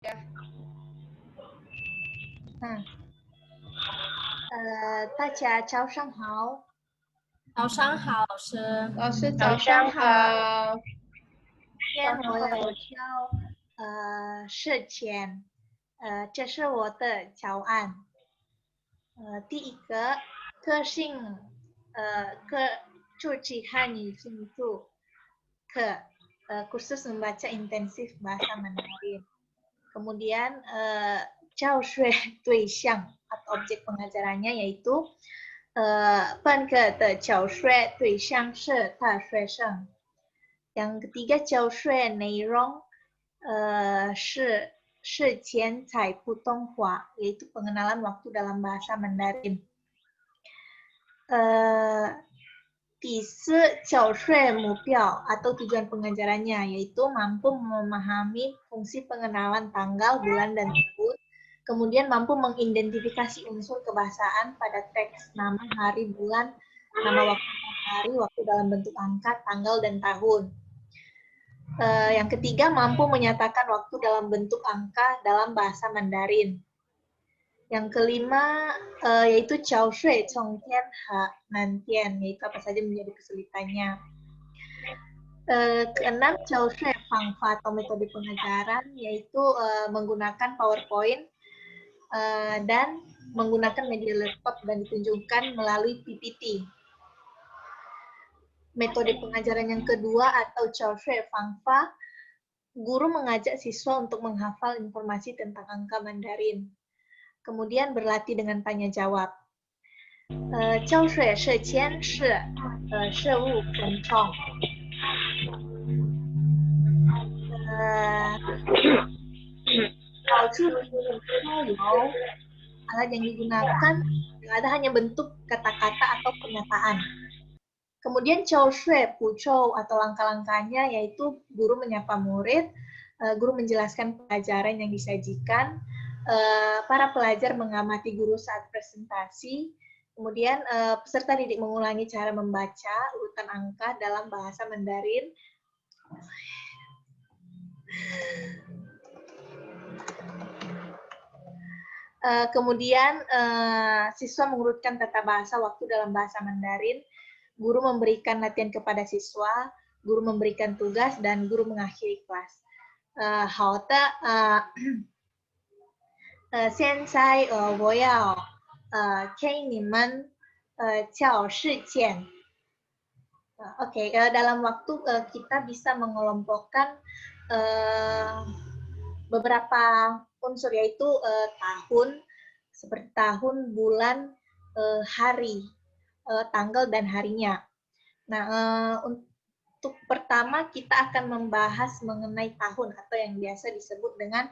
Ya. 大家早上好。早上好，老师。老师早上好。今天我要教事前，这是我的教案。第一个特性，cuci hani untuk kursus membaca intensif bahasa Mandarin. Kemudian 教学对象 atau objek pengajarannya yaitu 半个的教学对象是大学生。yang ketiga 教学内容是事前采普通话 yaitu pengenalan waktu dalam bahasa Mandarin. 第四 教学目标 atau tujuan pengajarannya yaitu mampu memahami fungsi pengenalan tanggal, bulan, dan tahun. Kemudian mampu mengidentifikasi unsur kebahasaan pada teks nama, hari, bulan, nama waktu hari, waktu dalam bentuk angka, tanggal, dan tahun. Yang ketiga, mampu menyatakan waktu dalam bentuk angka dalam bahasa Mandarin. Yang kelima, yaitu Chao Shui Chong Tian Ha Nantian, yaitu apa saja menjadi kesulitannya. Keenam, Chao Shui Fang Fa atau metode pengajaran, yaitu menggunakan PowerPoint dan menggunakan media laptop dan ditunjukkan melalui PPT. Metode pengajaran yang kedua atau Chao Shui Fang Fa, guru mengajak siswa untuk menghafal informasi tentang angka Mandarin. Kemudian berlatih dengan tanya jawab. 教学事前是事务分众。alat yang digunakan ada hanya bentuk kata-kata atau pernyataan. Kemudian 教学补充 atau langkah-langkahnya yaitu guru menyapa murid, guru menjelaskan pelajaran yang disajikan, para pelajar mengamati guru saat presentasi, kemudian peserta didik mengulangi cara membaca urutan angka dalam bahasa Mandarin. Kemudian siswa mengurutkan tata bahasa waktu dalam bahasa Mandarin, guru memberikan latihan kepada siswa, guru memberikan tugas, dan guru mengakhiri kelas. 好的，现在我要给你们教事件。Oke, dalam waktu kita bisa mengelompokkan beberapa unsur yaitu tahun, seperti tahun, bulan, hari, tanggal, dan harinya. Nah, untuk pertama kita akan membahas mengenai tahun atau yang biasa disebut dengan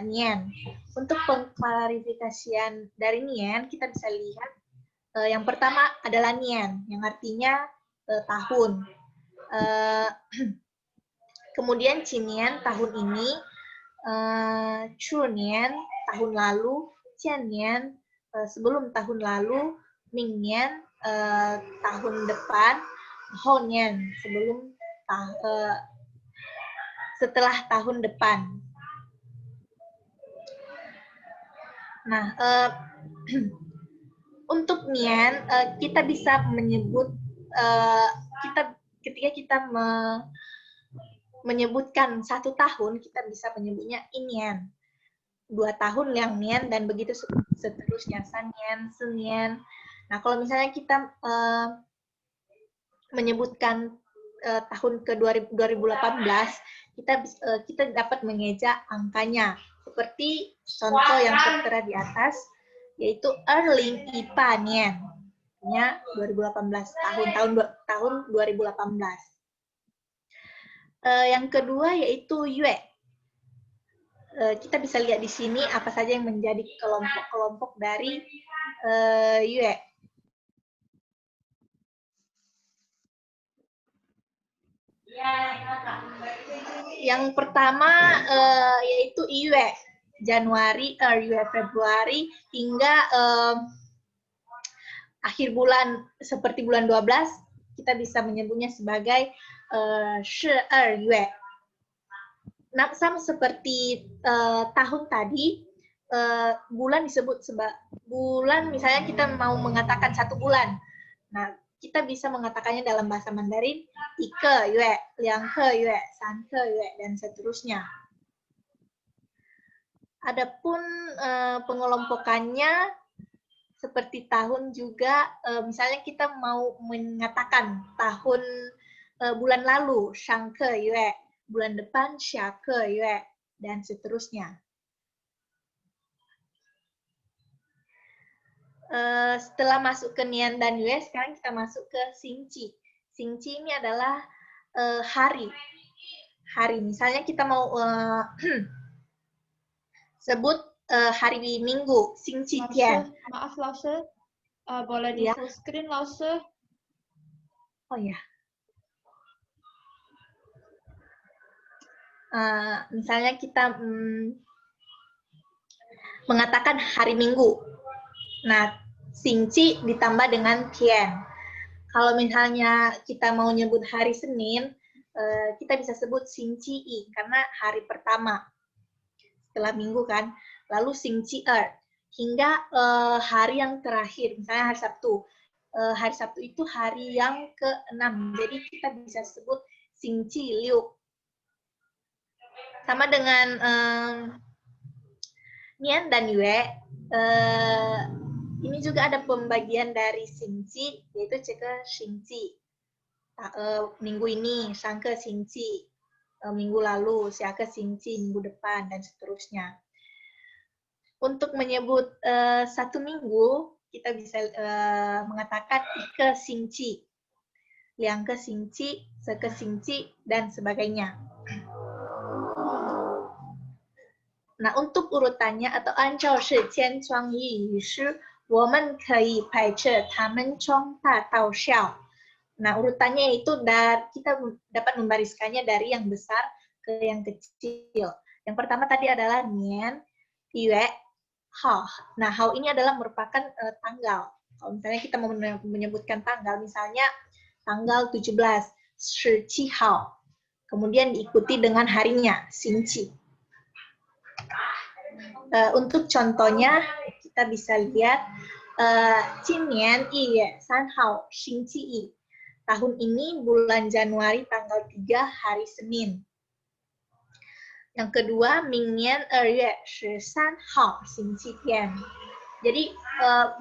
nian. Untuk pengklarifikasian dari nian, kita bisa lihat yang pertama adalah nian, yang artinya tahun. Kemudian cinian, tahun ini. Chunian, tahun lalu. Cianian, sebelum tahun lalu. Mingnian, tahun depan. Honian, setelah tahun depan. Nah, untuk nian kita bisa menyebut ketika kita menyebutkan 1 tahun kita bisa menyebutnya inian, 2 tahun yang nian, dan begitu seterusnya, sanian, senian. Nah, kalau misalnya kita menyebutkan tahun ke 2018, kita dapat mengeja angkanya seperti contoh yang tertera di atas, yaitu Erling Ipanian, artinya 2018, tahun 2018. Yang kedua yaitu Yue. Kita bisa lihat di sini apa saja yang menjadi kelompok-kelompok dari Yue. Yang pertama yaitu Yue, Januari, Yue Februari, hingga akhir bulan seperti bulan 12, kita bisa menyebutnya sebagai Shi Yue. Nah, sama seperti tahun tadi, bulan disebut bulan, misalnya kita mau mengatakan 1 bulan. Nah, kita bisa mengatakannya dalam bahasa Mandarin, 1个月, 2个月, 3个月, dan seterusnya. Adapun pengelompokannya seperti tahun juga, misalnya kita mau mengatakan tahun bulan lalu, 上个月, bulan depan, 下个月, dan seterusnya. Setelah masuk ke Nian dan Yue, sekarang kita masuk ke Xingqi. Xingqi ini adalah hari. Hari, misalnya kita mau sebut hari Minggu, Xingqi Tian. Maaf, Lause. Boleh di full screen, Lause? Oh ya. Misalnya kita mengatakan hari Minggu. Nah, Xingqi ditambah dengan Tian. Kalau misalnya kita mau nyebut hari Senin, kita bisa sebut Xingqi I, karena hari pertama setelah minggu kan. Lalu Xingqi Er, hingga hari yang terakhir, misalnya hari Sabtu. Hari Sabtu itu hari yang ke-6, jadi kita bisa sebut Xingqi Liu. Sama dengan Nian dan Yue, ini juga ada pembagian dari Xingqi, yaitu ceke Xingqi. Minggu ini, Sangke Xingqi, minggu lalu, Siake Xingqi, minggu depan, dan seterusnya. Untuk menyebut 1 minggu, kita bisa mengatakan Ike Xingqi, 2个Xingqi, 3个Xingqi, dan sebagainya. Nah, untuk urutannya atau 按照是千双一语诗，我们可以排斥他们从大到小。Nah, urutannya itu kita dapat membariskannya dari yang besar ke yang kecil. Yang pertama tadi adalah Nian, Yue, Hao. Nah, Hao ini adalah merupakan tanggal. Kalau misalnya kita mau menyebutkan tanggal, misalnya tanggal 17, Shi Qi Hao. Kemudian diikuti dengan harinya, Xingqi. Untuk contohnya, kita bisa lihat, 今年1月3号 Xingqi I. Tahun ini bulan Januari tanggal 3 hari Senin. Yang kedua, 明年2月13号 Xingqi Tian. Jadi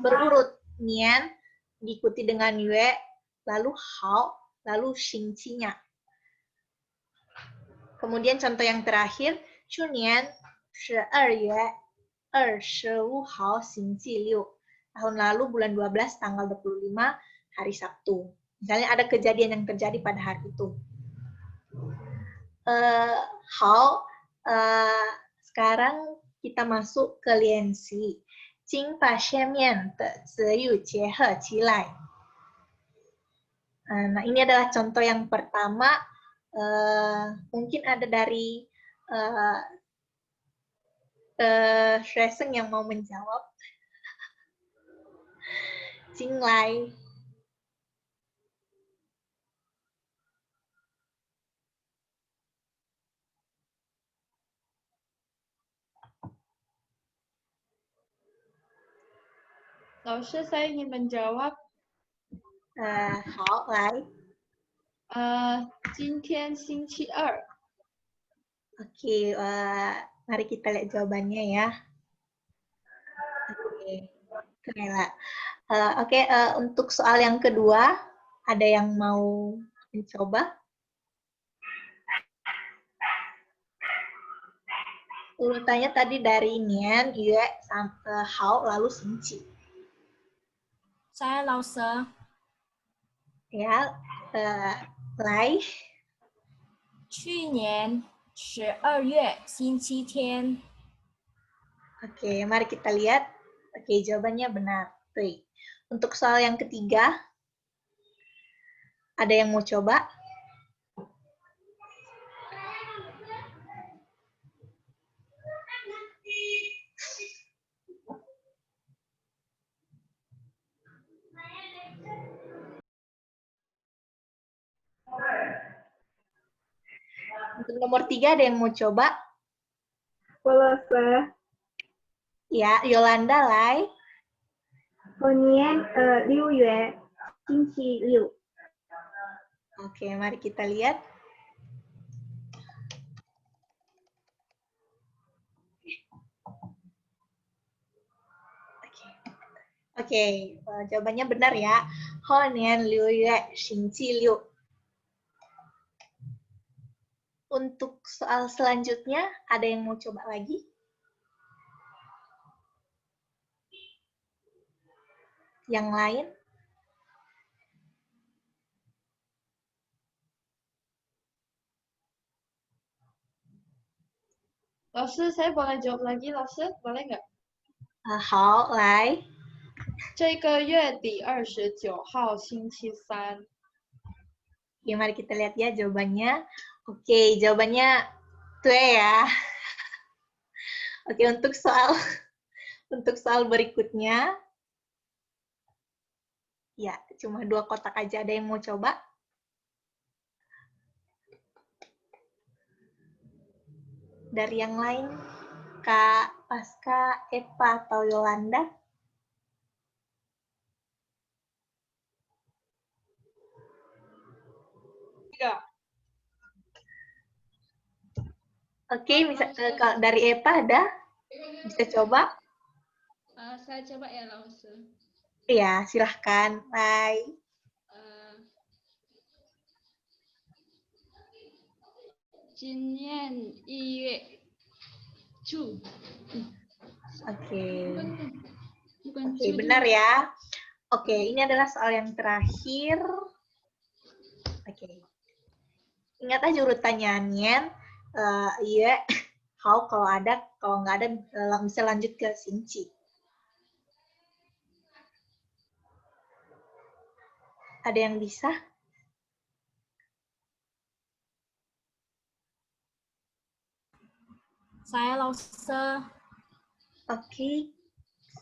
berurut, Nian diikuti dengan Yue, lalu Hao, lalu Xingqi-nya. Kemudian contoh yang terakhir, 去年12月25号 Xingqi Liu. Tahun lalu bulan 12 tanggal 25 hari Sabtu. Misalnya ada kejadian yang terjadi pada hari itu. Sekarang kita masuk ke Lianxi. 经把下面的词语结合起来. Nah, ini adalah contoh yang pertama. Mungkin ada dari Shueseng yang mau menjawab. Jinglai. Laushe, saya ingin menjawab. 好，来。今天星期二. Oke, mari kita lihat jawabannya ya. Oke, Kela. Oke, untuk soal yang kedua, ada yang mau mencoba? Urutannya tadi dari Nian, Yue, sampai Hao, lalu Xingqi. Saya Lause. Ya, 来。去年12月星期天. Oke, mari kita lihat. Oke, jawabannya benar. Tuh. Untuk soal yang ketiga, ada yang mau coba? Untuk Untuk nomor 3 ada yang mau coba? 我老师， Ya, Yolanda, Lai. 后年6月星期六。 Oke, mari kita lihat. Oke, jawabannya benar ya. Honian liu yue xingqi liu. Untuk soal selanjutnya, ada yang mau coba lagi? Yang lain? Laoshi, saya boleh jawab lagi, Laoshi? Boleh nggak? 好，来。这个月底29号星期三。 Oke, mari kita lihat ya jawabannya. Oke, jawabannya tue ya. Oke, untuk soal berikutnya, ya cuma 2 kotak aja. Ada yang mau coba? Dari yang lain, Kak Pasca, Eva, atau Yolanda? Tiga. Oke, kalau dari Eva ada? Bisa coba? Saya coba ya, Laoshi. Iya, silahkan. Hai. Jinian 1月初。 Oke. Bukan Oke, benar ya. Oke, ini adalah soal yang terakhir. Oke. Ingat aja urutannya. Iya, how kalau ada, kalau nggak ada bisa lanjut ke Xingqi. Ada yang bisa? Saya Laoshi. Oke,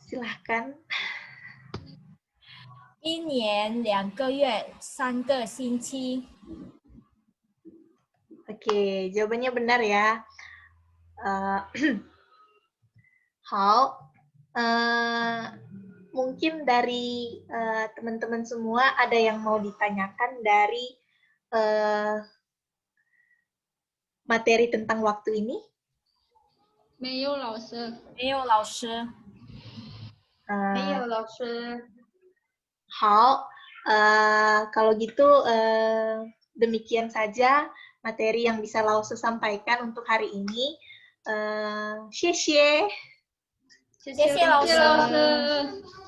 silahkan. 1年2个月3个星期。 Oke, jawabannya benar ya. How? Mungkin dari teman-teman semua ada yang mau ditanyakan dari materi tentang waktu ini? 没有老师。没有老师。没有老师。好，kalau gitu demikian saja materi yang bisa Laoshi sampaikan untuk hari ini. 谢谢。谢谢老师。老师。